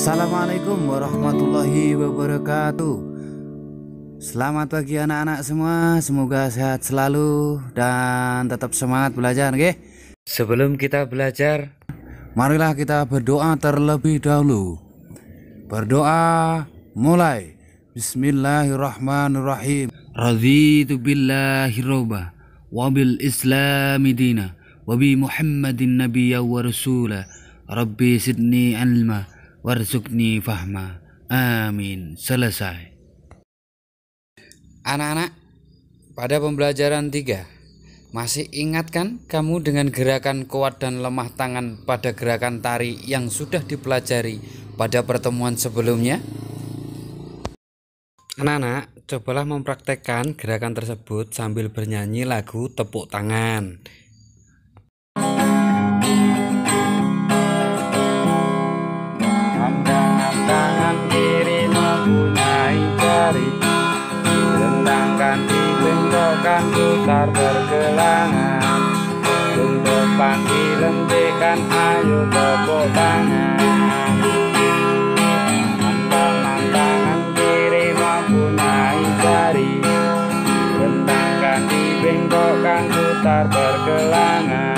Assalamualaikum warahmatullahi wabarakatuh. Selamat pagi anak-anak semua, semoga sehat selalu dan tetap semangat belajar, oke? Sebelum kita belajar, marilah kita berdoa terlebih dahulu. Berdoa mulai. Bismillahirrahmanirrahim. Raditu billahi robba wa bil islami dina wa bi Muhammadin nabiyya wa rasula. Rabbi sidni ilma warzuqni fahma. Amin. Selesai. Anak-anak, pada pembelajaran 3, masih ingat kan kamu dengan gerakan kuat dan lemah tangan pada gerakan tari yang sudah dipelajari pada pertemuan sebelumnya? Anak-anak, cobalah mempraktekkan gerakan tersebut sambil bernyanyi lagu tepuk tangan. Tangan kiri mempunyai jari, rentangkan dibentokkan putar pergelangan, ujung depan dilentikan, ayo tepuk tangan. Tangan kiri mempunyai jari, rentangkan dibentokkan putar pergelangan,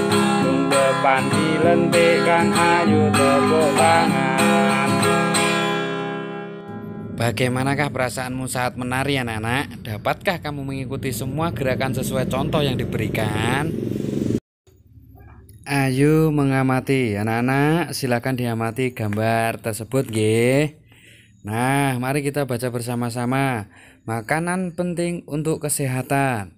ujung depan dilentikan, ayo tepuk tangan. Bagaimanakah perasaanmu saat menari, anak-anak? Dapatkah kamu mengikuti semua gerakan sesuai contoh yang diberikan? Ayo mengamati, anak-anak, silakan diamati gambar tersebut, nggih. Nah, mari kita baca bersama-sama. Makanan penting untuk kesehatan.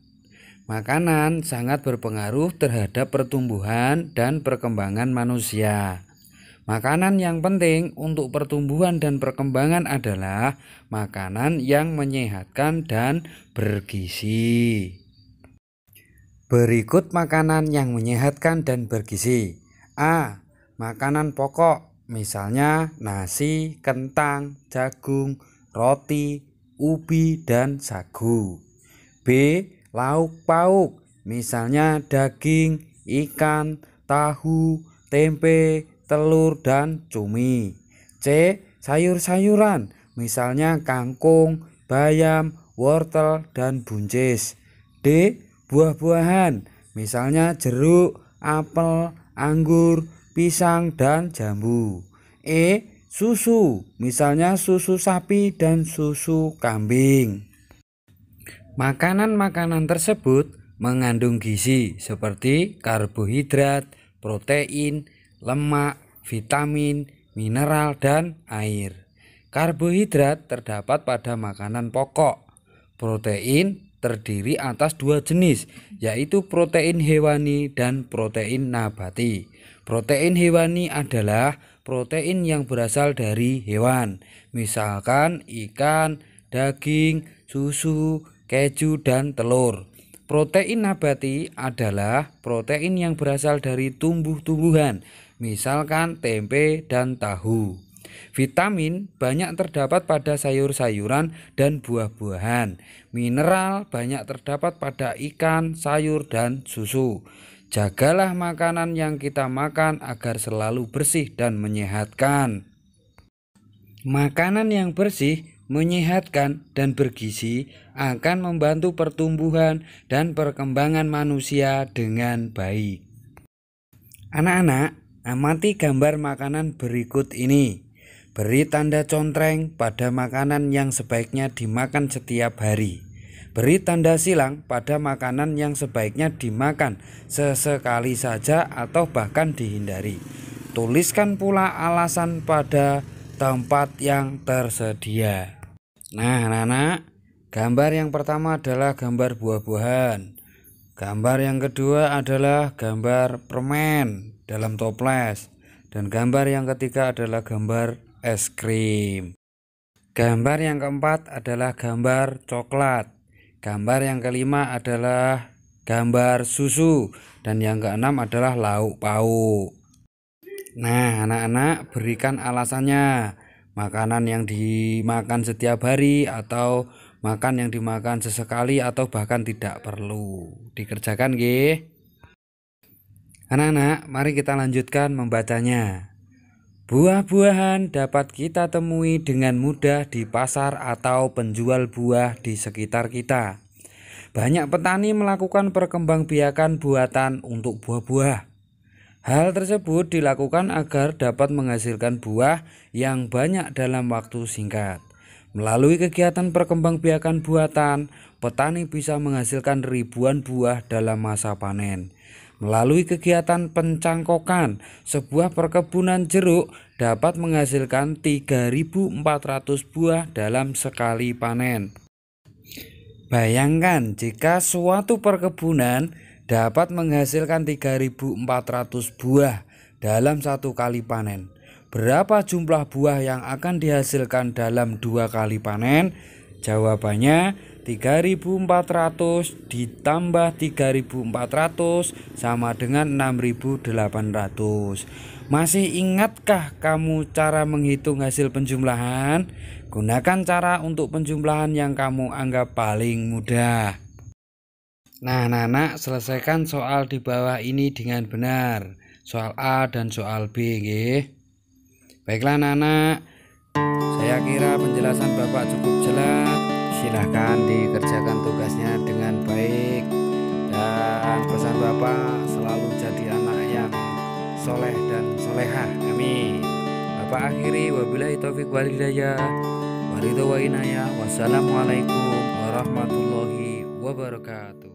Makanan sangat berpengaruh terhadap pertumbuhan dan perkembangan manusia. Makanan yang penting untuk pertumbuhan dan perkembangan adalah makanan yang menyehatkan dan bergizi. Berikut makanan yang menyehatkan dan bergizi. A. Makanan pokok, misalnya nasi, kentang, jagung, roti, ubi, dan sagu. B. Lauk pauk, misalnya daging, ikan, tahu, tempe, telur, dan cumi. C. Sayur-sayuran, misalnya kangkung, bayam, wortel, dan buncis. D. Buah-buahan, misalnya jeruk, apel, anggur, pisang, dan jambu. E. Susu, misalnya susu sapi dan susu kambing. Makanan-makanan tersebut mengandung gizi seperti karbohidrat, protein, lemak, vitamin, mineral, dan air. Karbohidrat terdapat pada makanan pokok. Protein terdiri atas 2 jenis, yaitu protein hewani dan protein nabati. Protein hewani adalah protein yang berasal dari hewan, misalkan ikan, daging, susu, keju, dan telur. Protein nabati adalah protein yang berasal dari tumbuh-tumbuhan, misalkan tempe dan tahu. Vitamin banyak terdapat pada sayur-sayuran dan buah-buahan. Mineral banyak terdapat pada ikan, sayur, dan susu. Jagalah makanan yang kita makan agar selalu bersih dan menyehatkan. Makanan yang bersih, menyehatkan, dan bergizi akan membantu pertumbuhan dan perkembangan manusia dengan baik. Anak-anak, amati gambar makanan berikut ini. Beri tanda contreng pada makanan yang sebaiknya dimakan setiap hari. Beri tanda silang pada makanan yang sebaiknya dimakan sesekali saja atau bahkan dihindari. Tuliskan pula alasan pada tempat yang tersedia. Nah, anak-anak, gambar yang pertama adalah gambar buah-buahan. Gambar yang kedua adalah gambar permen dalam toples. Dan gambar yang ketiga adalah gambar es krim. Gambar yang keempat adalah gambar coklat. Gambar yang kelima adalah gambar susu. Dan yang keenam adalah lauk pauk. Nah, anak-anak, berikan alasannya. Makanan yang dimakan setiap hari atau makan yang dimakan sesekali atau bahkan tidak perlu. Dikerjakan, nggih. Anak-anak, mari kita lanjutkan membacanya. Buah-buahan dapat kita temui dengan mudah di pasar atau penjual buah di sekitar kita. Banyak petani melakukan perkembangbiakan buatan untuk buah-buah. Hal tersebut dilakukan agar dapat menghasilkan buah yang banyak dalam waktu singkat. Melalui kegiatan perkembangbiakan buatan, petani bisa menghasilkan ribuan buah dalam masa panen. Melalui kegiatan pencangkokan, sebuah perkebunan jeruk dapat menghasilkan 3.400 buah dalam sekali panen. Bayangkan jika suatu perkebunan dapat menghasilkan 3.400 buah dalam satu kali panen. Berapa jumlah buah yang akan dihasilkan dalam 2 kali panen? Jawabannya 3.400 ditambah 3.400 sama dengan 6.800. Masih ingatkah kamu cara menghitung hasil penjumlahan? Gunakan cara untuk penjumlahan yang kamu anggap paling mudah. Nah, anak-anak, selesaikan soal di bawah ini dengan benar. Soal A dan soal B, nggih. Baiklah anak-anak, saya kira penjelasan Bapak cukup jelas. Silahkan dikerjakan tugasnya dengan baik. Dan pesan Bapak selalu jadi anak yang soleh dan solehah. Amin. Bapak akhiri, wabillahi taufiq wal hidayah. Wassalamualaikum warahmatullahi wabarakatuh.